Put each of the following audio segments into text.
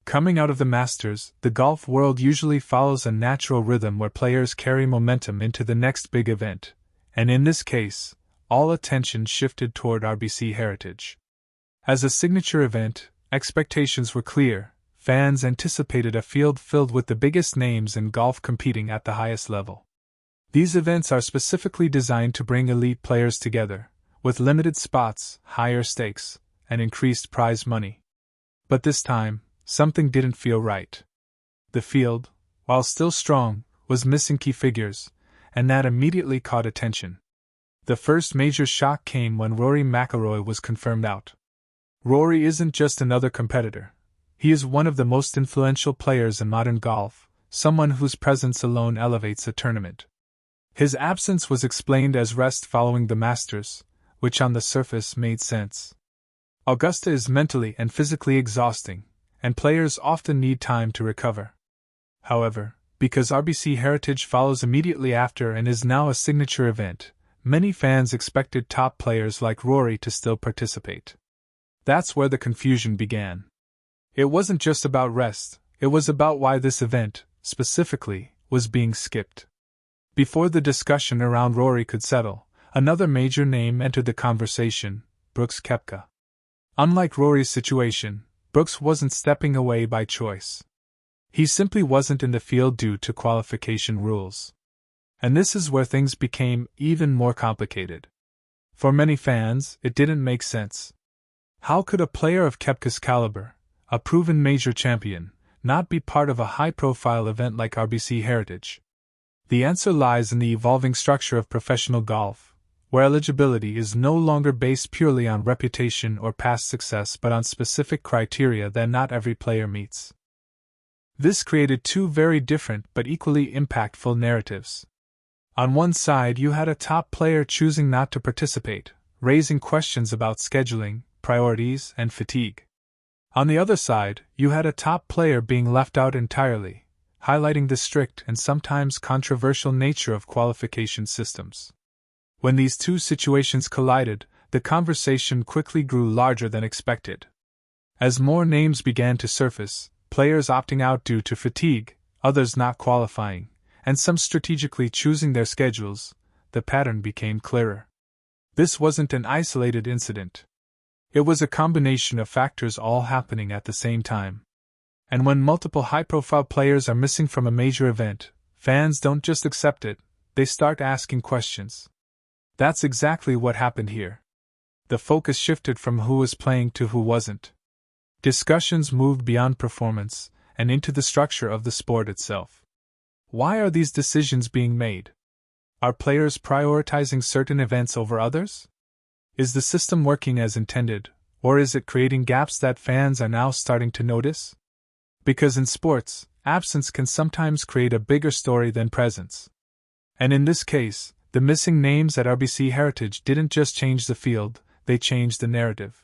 Coming out of the Masters, the golf world usually follows a natural rhythm where players carry momentum into the next big event, and in this case, all attention shifted toward RBC Heritage. As a signature event, expectations were clear. Fans anticipated a field filled with the biggest names in golf competing at the highest level. These events are specifically designed to bring elite players together, with limited spots, higher stakes, and increased prize money. But this time, something didn't feel right. The field, while still strong, was missing key figures, and that immediately caught attention. The first major shock came when Rory McIlroy was confirmed out. Rory isn't just another competitor. He is one of the most influential players in modern golf, someone whose presence alone elevates a tournament. His absence was explained as rest following the Masters, which on the surface made sense. Augusta is mentally and physically exhausting, and players often need time to recover. However, because RBC Heritage follows immediately after and is now a signature event, many fans expected top players like Rory to still participate. That's where the confusion began. It wasn't just about rest, it was about why this event, specifically, was being skipped. Before the discussion around Rory could settle, another major name entered the conversation: Brooks Koepka. Unlike Rory's situation, Brooks wasn't stepping away by choice. He simply wasn't in the field due to qualification rules. And this is where things became even more complicated. For many fans, it didn't make sense. How could a player of Koepka's caliber, a proven major champion, not be part of a high-profile event like RBC Heritage? The answer lies in the evolving structure of professional golf, where eligibility is no longer based purely on reputation or past success but on specific criteria that not every player meets. This created two very different but equally impactful narratives. On one side, you had a top player choosing not to participate, raising questions about scheduling, priorities, and fatigue. On the other side, you had a top player being left out entirely, highlighting the strict and sometimes controversial nature of qualification systems. When these two situations collided, the conversation quickly grew larger than expected. As more names began to surface, players opting out due to fatigue, others not qualifying, and some strategically choosing their schedules, the pattern became clearer. This wasn't an isolated incident. It was a combination of factors all happening at the same time. And when multiple high-profile players are missing from a major event, fans don't just accept it, they start asking questions. That's exactly what happened here. The focus shifted from who was playing to who wasn't. Discussions moved beyond performance and into the structure of the sport itself. Why are these decisions being made? Are players prioritizing certain events over others? Is the system working as intended, or is it creating gaps that fans are now starting to notice? Because in sports, absence can sometimes create a bigger story than presence. And in this case, the missing names at RBC Heritage didn't just change the field, they changed the narrative.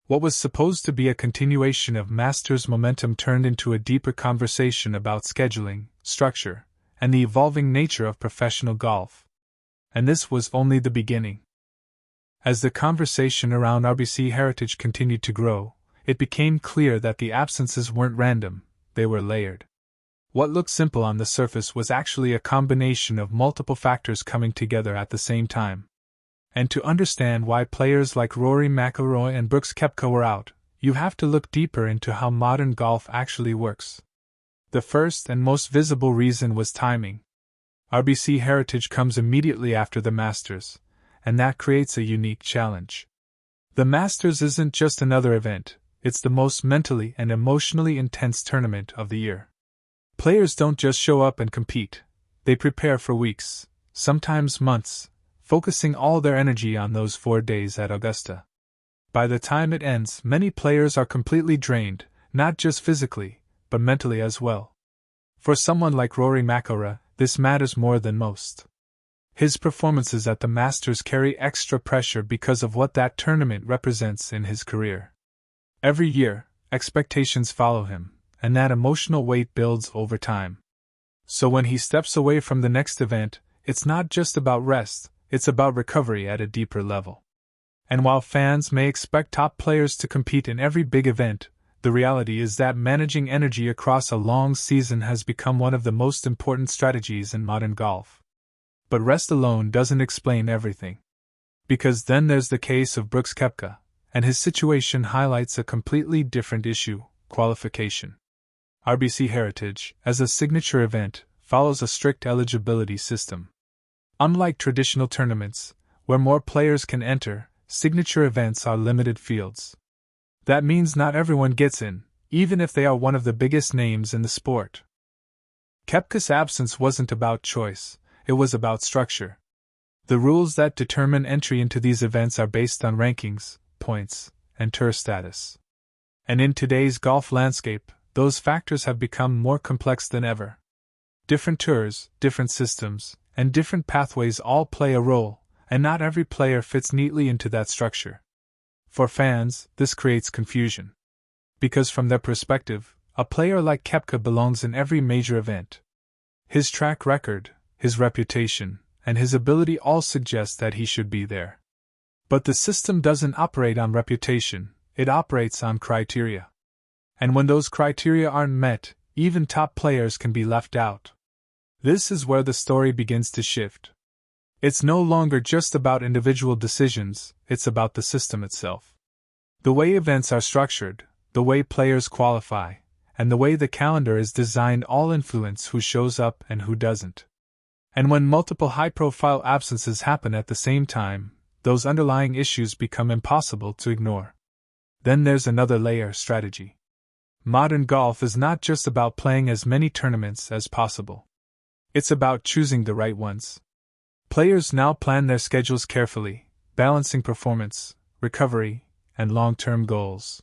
What was supposed to be a continuation of Masters momentum turned into a deeper conversation about scheduling, structure, and the evolving nature of professional golf. And this was only the beginning. As the conversation around RBC Heritage continued to grow, it became clear that the absences weren't random, they were layered. What looked simple on the surface was actually a combination of multiple factors coming together at the same time. And to understand why players like Rory McIlroy and Brooks Koepka were out, you have to look deeper into how modern golf actually works. The first and most visible reason was timing. RBC Heritage comes immediately after the Masters, and that creates a unique challenge. The Masters isn't just another event, it's the most mentally and emotionally intense tournament of the year. Players don't just show up and compete, they prepare for weeks, sometimes months, focusing all their energy on those 4 days at Augusta. By the time it ends, many players are completely drained, not just physically, but mentally as well. For someone like Rory McIlroy, this matters more than most. His performances at the Masters carry extra pressure because of what that tournament represents in his career. Every year, expectations follow him, and that emotional weight builds over time. So when he steps away from the next event, it's not just about rest, it's about recovery at a deeper level. And while fans may expect top players to compete in every big event, The reality is that managing energy across a long season has become one of the most important strategies in modern golf. But rest alone doesn't explain everything. Because then there's the case of Brooks Koepka, and his situation highlights a completely different issue: qualification. RBC Heritage, as a signature event, follows a strict eligibility system. Unlike traditional tournaments, where more players can enter, signature events are limited fields. That means not everyone gets in, even if they are one of the biggest names in the sport. Koepka's absence wasn't about choice, it was about structure. The rules that determine entry into these events are based on rankings, points, and tour status. And in today's golf landscape, those factors have become more complex than ever. Different tours, different systems, and different pathways all play a role, and not every player fits neatly into that structure. For fans, this creates confusion. Because from their perspective, a player like Koepka belongs in every major event. His track record, his reputation, and his ability all suggest that he should be there. But the system doesn't operate on reputation, it operates on criteria. And when those criteria aren't met, even top players can be left out. This is where the story begins to shift. It's no longer just about individual decisions, it's about the system itself. The way events are structured, the way players qualify, and the way the calendar is designed all influence who shows up and who doesn't. And when multiple high-profile absences happen at the same time, those underlying issues become impossible to ignore. Then there's another layer: strategy. Modern golf is not just about playing as many tournaments as possible. It's about choosing the right ones. Players now plan their schedules carefully, balancing performance, recovery, and long-term goals.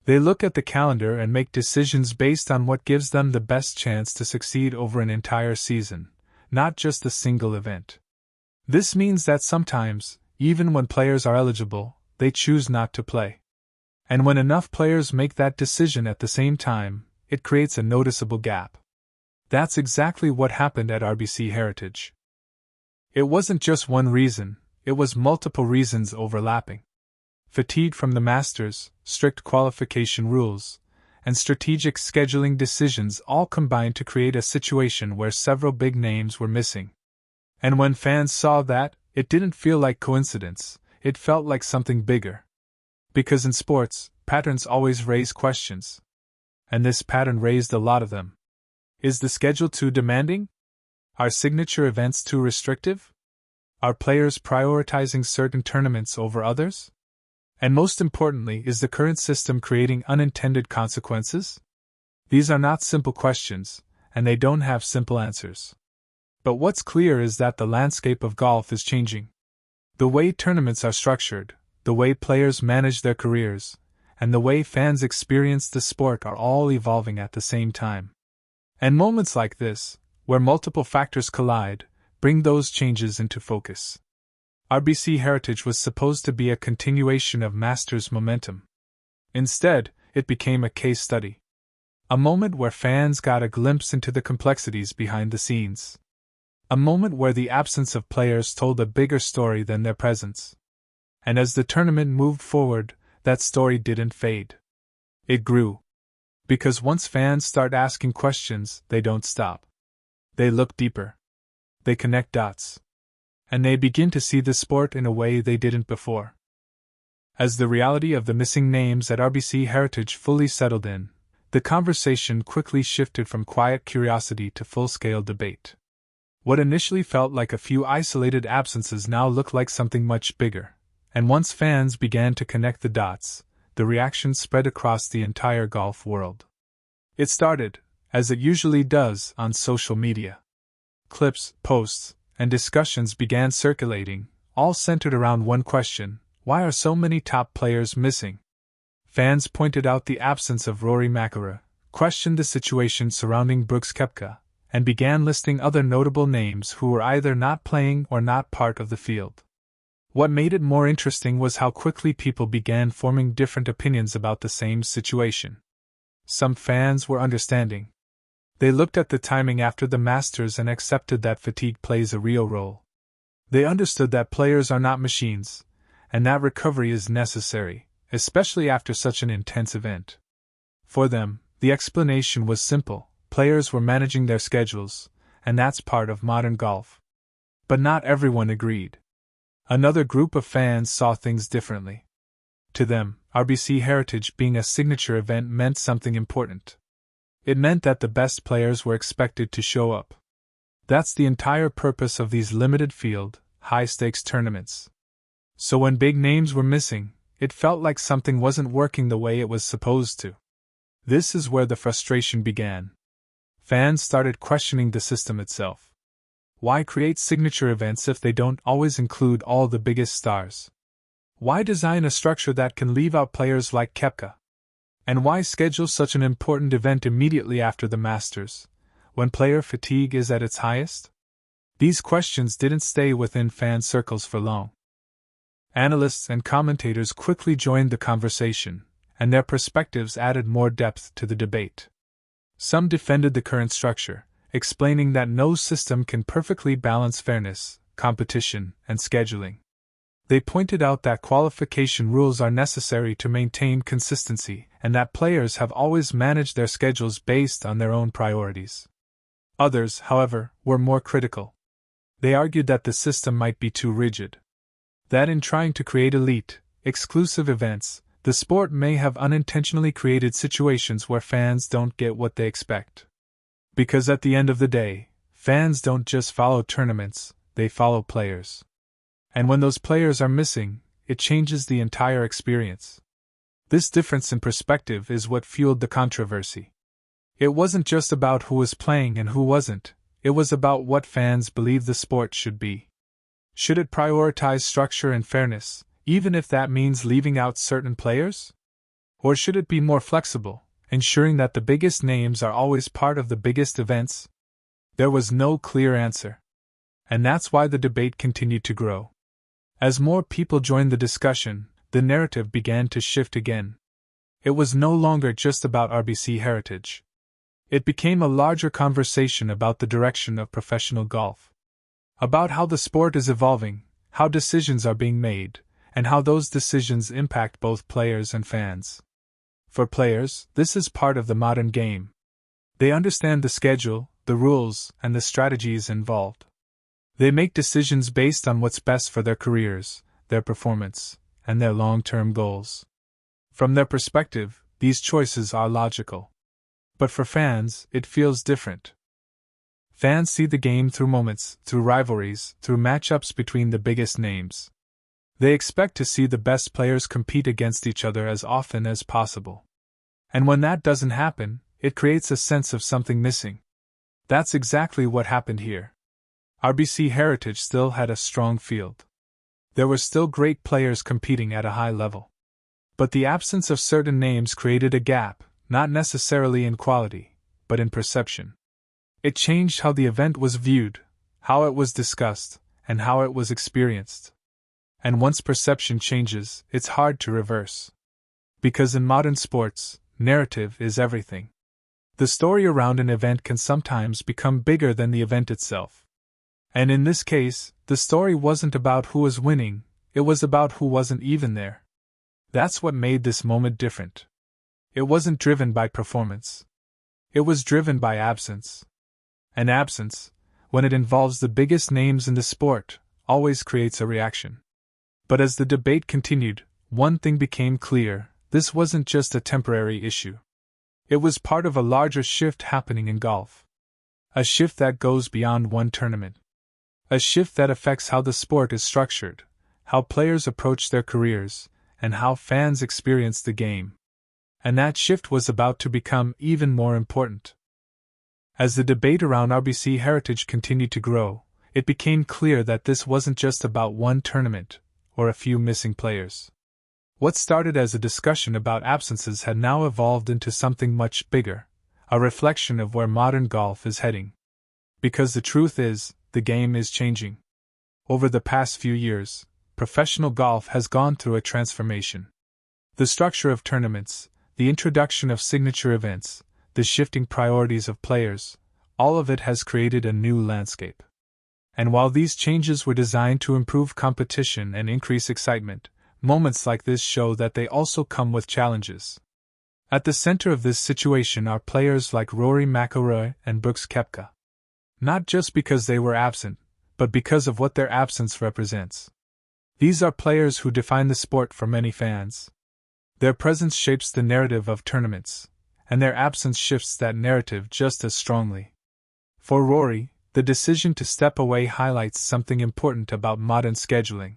They look at the calendar and make decisions based on what gives them the best chance to succeed over an entire season, not just a single event. This means that sometimes, even when players are eligible, they choose not to play. And when enough players make that decision at the same time, it creates a noticeable gap. That's exactly what happened at RBC Heritage. It wasn't just one reason, it was multiple reasons overlapping. Fatigue from the Masters, strict qualification rules, and strategic scheduling decisions all combined to create a situation where several big names were missing. And when fans saw that, it didn't feel like coincidence, it felt like something bigger. Because in sports, patterns always raise questions. And this pattern raised a lot of them. Is the schedule too demanding? Are signature events too restrictive? Are players prioritizing certain tournaments over others? And most importantly, is the current system creating unintended consequences? These are not simple questions, and they don't have simple answers. But what's clear is that the landscape of golf is changing. The way tournaments are structured, the way players manage their careers, and the way fans experience the sport are all evolving at the same time. And moments like this, where multiple factors collide, bring those changes into focus. RBC Heritage was supposed to be a continuation of Masters momentum. Instead, it became a case study. A moment where fans got a glimpse into the complexities behind the scenes. A moment where the absence of players told a bigger story than their presence. And as the tournament moved forward, that story didn't fade. It grew. Because once fans start asking questions, they don't stop. They look deeper. They connect dots. And they begin to see the sport in a way they didn't before. As the reality of the missing names at RBC Heritage fully settled in, the conversation quickly shifted from quiet curiosity to full-scale debate. What initially felt like a few isolated absences now looked like something much bigger, and once fans began to connect the dots, the reaction spread across the entire golf world. It started, as it usually does, on social media. Clips, posts, and discussions began circulating, all centered around one question: why are so many top players missing? Fans pointed out the absence of Rory McIlroy, questioned the situation surrounding Brooks Koepka, and began listing other notable names who were either not playing or not part of the field. What made it more interesting was how quickly people began forming different opinions about the same situation. Some fans were understanding. They looked at the timing after the Masters and accepted that fatigue plays a real role. They understood that players are not machines, and that recovery is necessary, especially after such an intense event. For them, the explanation was simple: players were managing their schedules, and that's part of modern golf. But not everyone agreed. Another group of fans saw things differently. To them, RBC Heritage being a signature event meant something important. It meant that the best players were expected to show up. That's the entire purpose of these limited field, high-stakes tournaments. So when big names were missing, it felt like something wasn't working the way it was supposed to. This is where the frustration began. Fans started questioning the system itself. Why create signature events if they don't always include all the biggest stars? Why design a structure that can leave out players like Koepka? And why schedule such an important event immediately after the Masters, when player fatigue is at its highest? These questions didn't stay within fan circles for long. Analysts and commentators quickly joined the conversation, and their perspectives added more depth to the debate. Some defended the current structure, explaining that no system can perfectly balance fairness, competition, and scheduling. They pointed out that qualification rules are necessary to maintain consistency, and that players have always managed their schedules based on their own priorities. Others, however, were more critical. They argued that the system might be too rigid. That in trying to create elite, exclusive events, the sport may have unintentionally created situations where fans don't get what they expect. Because at the end of the day, fans don't just follow tournaments, they follow players. And when those players are missing, it changes the entire experience. This difference in perspective is what fueled the controversy. It wasn't just about who was playing and who wasn't, it was about what fans believe the sport should be. Should it prioritize structure and fairness, even if that means leaving out certain players? Or should it be more flexible, ensuring that the biggest names are always part of the biggest events? There was no clear answer. And that's why the debate continued to grow. As more people joined the discussion, the narrative began to shift again. It was no longer just about RBC Heritage. It became a larger conversation about the direction of professional golf. About how the sport is evolving, how decisions are being made, and how those decisions impact both players and fans. For players, this is part of the modern game. They understand the schedule, the rules, and the strategies involved. They make decisions based on what's best for their careers, their performance, and their long-term goals. From their perspective, these choices are logical. But for fans, it feels different. Fans see the game through moments, through rivalries, through matchups between the biggest names. They expect to see the best players compete against each other as often as possible. And when that doesn't happen, it creates a sense of something missing. That's exactly what happened here. RBC Heritage still had a strong field. There were still great players competing at a high level. But the absence of certain names created a gap, not necessarily in quality, but in perception. It changed how the event was viewed, how it was discussed, and how it was experienced. And once perception changes, it's hard to reverse. Because in modern sports, narrative is everything. The story around an event can sometimes become bigger than the event itself. And in this case, the story wasn't about who was winning, it was about who wasn't even there. That's what made this moment different. It wasn't driven by performance. It was driven by absence. And absence, when it involves the biggest names in the sport, always creates a reaction. But as the debate continued, one thing became clear: this wasn't just a temporary issue. It was part of a larger shift happening in golf. A shift that goes beyond one tournament. A shift that affects how the sport is structured, how players approach their careers, and how fans experience the game. And that shift was about to become even more important. As the debate around RBC Heritage continued to grow, it became clear that this wasn't just about one tournament, or a few missing players. What started as a discussion about absences had now evolved into something much bigger, a reflection of where modern golf is heading. Because the truth is, the game is changing. Over the past few years, professional golf has gone through a transformation. The structure of tournaments, the introduction of signature events, the shifting priorities of players, all of it has created a new landscape. And while these changes were designed to improve competition and increase excitement, moments like this show that they also come with challenges. At the center of this situation are players like Rory McIlroy and Koepka. Not just because they were absent, but because of what their absence represents. These are players who define the sport for many fans. Their presence shapes the narrative of tournaments, and their absence shifts that narrative just as strongly. For Rory, the decision to step away highlights something important about modern scheduling.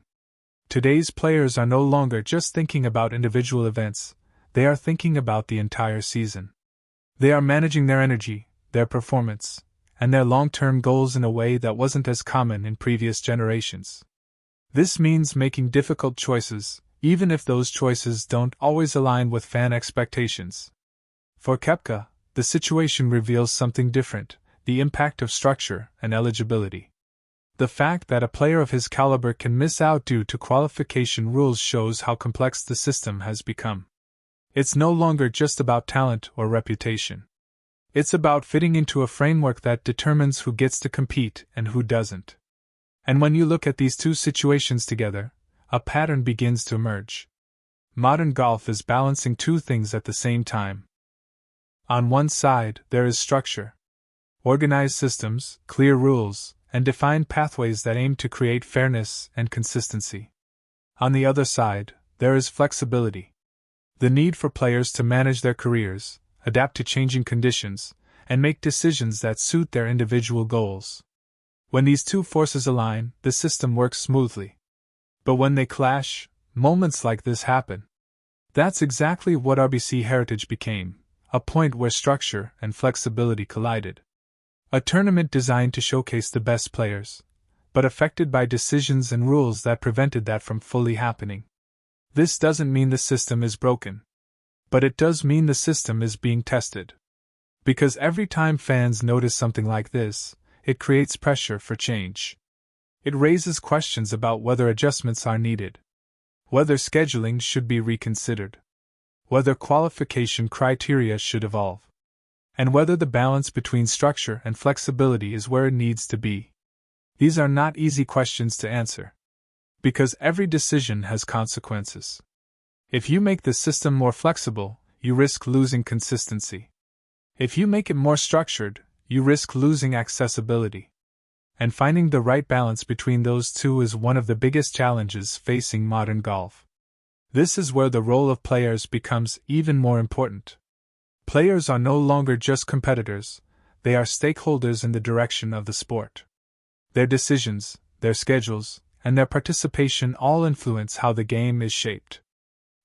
Today's players are no longer just thinking about individual events, they are thinking about the entire season. They are managing their energy, their performance, and their long-term goals in a way that wasn't as common in previous generations. This means making difficult choices, even if those choices don't always align with fan expectations. For Koepka, the situation reveals something different: the impact of structure and eligibility. The fact that a player of his caliber can miss out due to qualification rules shows how complex the system has become. It's no longer just about talent or reputation. It's about fitting into a framework that determines who gets to compete and who doesn't. And when you look at these two situations together, a pattern begins to emerge. Modern golf is balancing two things at the same time. On one side, there is structure. Organized systems, clear rules, and defined pathways that aim to create fairness and consistency. On the other side, there is flexibility. The need for players to manage their careers, adapt to changing conditions, and make decisions that suit their individual goals. When these two forces align, the system works smoothly. But when they clash, moments like this happen. That's exactly what RBC Heritage became, a point where structure and flexibility collided. A tournament designed to showcase the best players, but affected by decisions and rules that prevented that from fully happening. This doesn't mean the system is broken. But it does mean the system is being tested. Because every time fans notice something like this, it creates pressure for change. It raises questions about whether adjustments are needed, whether scheduling should be reconsidered, whether qualification criteria should evolve, and whether the balance between structure and flexibility is where it needs to be. These are not easy questions to answer. Because every decision has consequences. If you make the system more flexible, you risk losing consistency. If you make it more structured, you risk losing accessibility. And finding the right balance between those two is one of the biggest challenges facing modern golf. This is where the role of players becomes even more important. Players are no longer just competitors, they are stakeholders in the direction of the sport. Their decisions, their schedules, and their participation all influence how the game is shaped.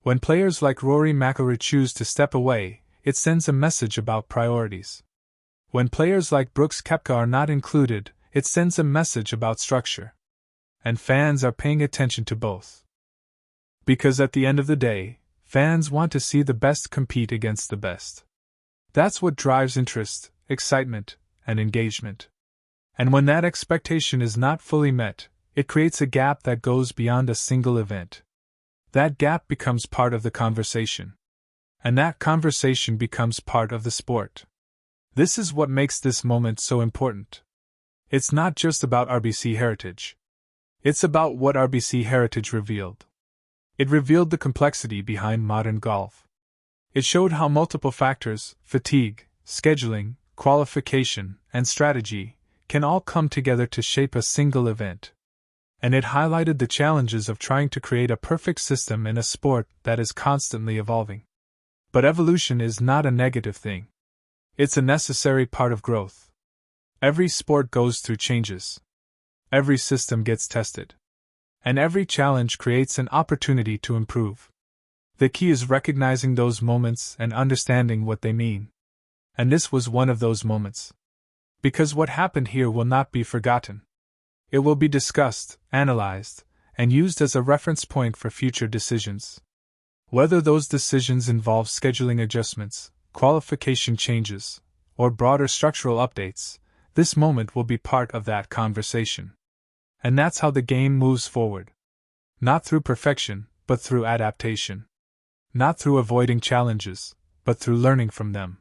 When players like Rory McIlroy choose to step away, it sends a message about priorities. When players like Koepka are not included, it sends a message about structure. And fans are paying attention to both. Because at the end of the day, fans want to see the best compete against the best. That's what drives interest, excitement, and engagement. And when that expectation is not fully met, it creates a gap that goes beyond a single event. That gap becomes part of the conversation. And that conversation becomes part of the sport. This is what makes this moment so important. It's not just about RBC Heritage. It's about what RBC Heritage revealed. It revealed the complexity behind modern golf. It showed how multiple factors, fatigue, scheduling, qualification, and strategy, can all come together to shape a single event. And it highlighted the challenges of trying to create a perfect system in a sport that is constantly evolving. But evolution is not a negative thing. It's a necessary part of growth. Every sport goes through changes. Every system gets tested. And every challenge creates an opportunity to improve. The key is recognizing those moments and understanding what they mean. And this was one of those moments. Because what happened here will not be forgotten. It will be discussed, analyzed, and used as a reference point for future decisions. Whether those decisions involve scheduling adjustments, qualification changes, or broader structural updates, this moment will be part of that conversation. And that's how the game moves forward. Not through perfection, but through adaptation. Not through avoiding challenges, but through learning from them.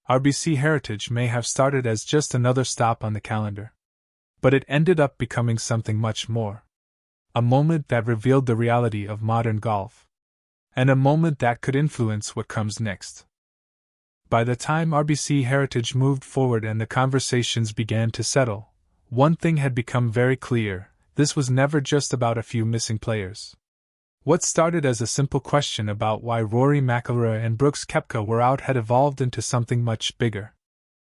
RBC Heritage may have started as just another stop on the calendar. But it ended up becoming something much more. A moment that revealed the reality of modern golf. And a moment that could influence what comes next. By the time RBC Heritage moved forward and the conversations began to settle, one thing had become very clear: this was never just about a few missing players. What started as a simple question about why Rory McIlroy and Koepka were out had evolved into something much bigger.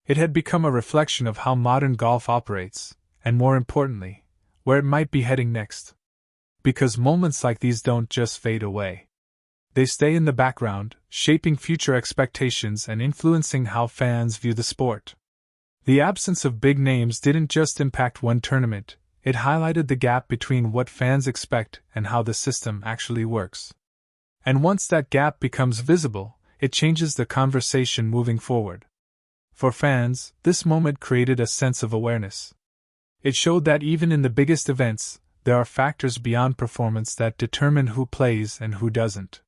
It had become a reflection of how modern golf operates, and more importantly, where it might be heading next. Because moments like these don't just fade away. They stay in the background, shaping future expectations and influencing how fans view the sport. The absence of big names didn't just impact one tournament, it highlighted the gap between what fans expect and how the system actually works. And once that gap becomes visible, it changes the conversation moving forward. For fans, this moment created a sense of awareness. It showed that even in the biggest events, there are factors beyond performance that determine who plays and who doesn't.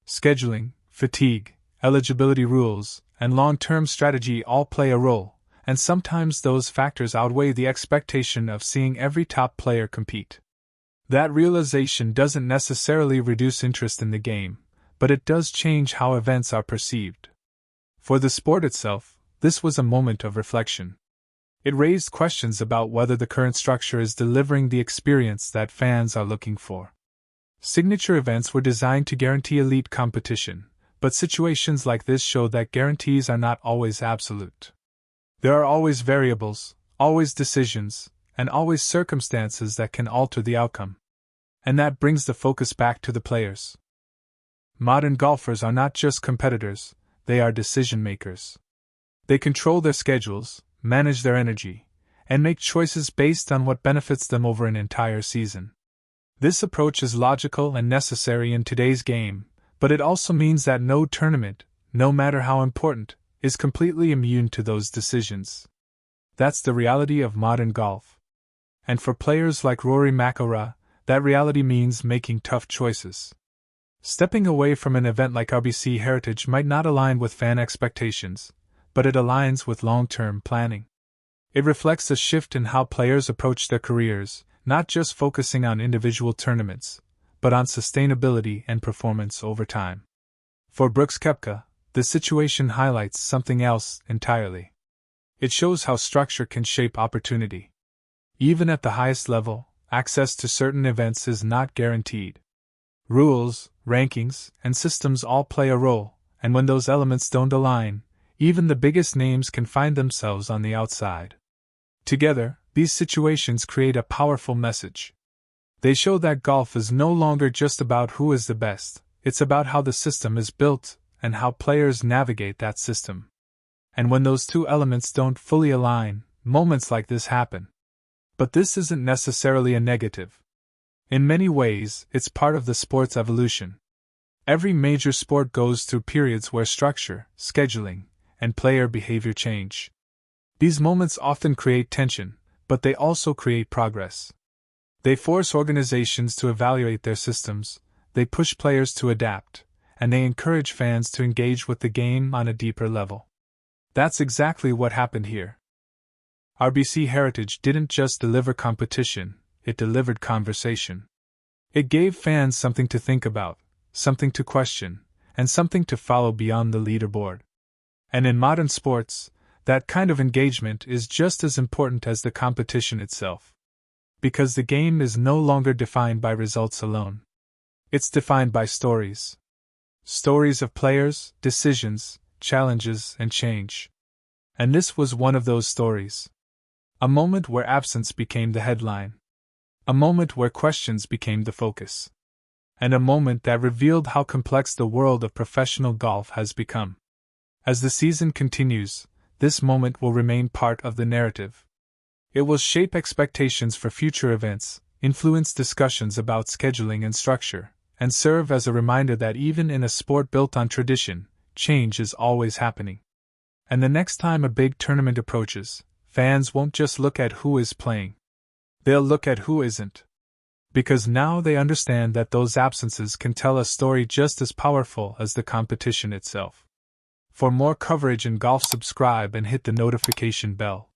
Scheduling, fatigue, eligibility rules, and long-term strategy all play a role, and sometimes those factors outweigh the expectation of seeing every top player compete. That realization doesn't necessarily reduce interest in the game, but it does change how events are perceived. For the sport itself, this was a moment of reflection. It raised questions about whether the current structure is delivering the experience that fans are looking for. Signature events were designed to guarantee elite competition, but situations like this show that guarantees are not always absolute. There are always variables, always decisions, and always circumstances that can alter the outcome. And that brings the focus back to the players. Modern golfers are not just competitors, they are decision makers. They control their schedules, manage their energy, and make choices based on what benefits them over an entire season. This approach is logical and necessary in today's game, but it also means that no tournament, no matter how important, is completely immune to those decisions. That's the reality of modern golf. And for players like Rory McIlroy, that reality means making tough choices. Stepping away from an event like RBC Heritage might not align with fan expectations, but it aligns with long-term planning. It reflects a shift in how players approach their careers, not just focusing on individual tournaments, but on sustainability and performance over time. For Koepka, the situation highlights something else entirely. It shows how structure can shape opportunity. Even at the highest level, access to certain events is not guaranteed. Rules, rankings, and systems all play a role, and when those elements don't align, even the biggest names can find themselves on the outside. Together, these situations create a powerful message. They show that golf is no longer just about who is the best, it's about how the system is built and how players navigate that system. And when those two elements don't fully align, moments like this happen. But this isn't necessarily a negative. In many ways, it's part of the sport's evolution. Every major sport goes through periods where structure, scheduling, and player behavior change. These moments often create tension, but they also create progress. They force organizations to evaluate their systems, they push players to adapt, and they encourage fans to engage with the game on a deeper level. That's exactly what happened here. RBC Heritage didn't just deliver competition, it delivered conversation. It gave fans something to think about, something to question, and something to follow beyond the leaderboard. And in modern sports, that kind of engagement is just as important as the competition itself. Because the game is no longer defined by results alone. It's defined by stories. Stories of players, decisions, challenges, and change. And this was one of those stories. A moment where absence became the headline. A moment where questions became the focus. And a moment that revealed how complex the world of professional golf has become. As the season continues, this moment will remain part of the narrative. It will shape expectations for future events, influence discussions about scheduling and structure, and serve as a reminder that even in a sport built on tradition, change is always happening. And the next time a big tournament approaches, fans won't just look at who is playing. They'll look at who isn't. Because now they understand that those absences can tell a story just as powerful as the competition itself. For more coverage in golf, subscribe and hit the notification bell.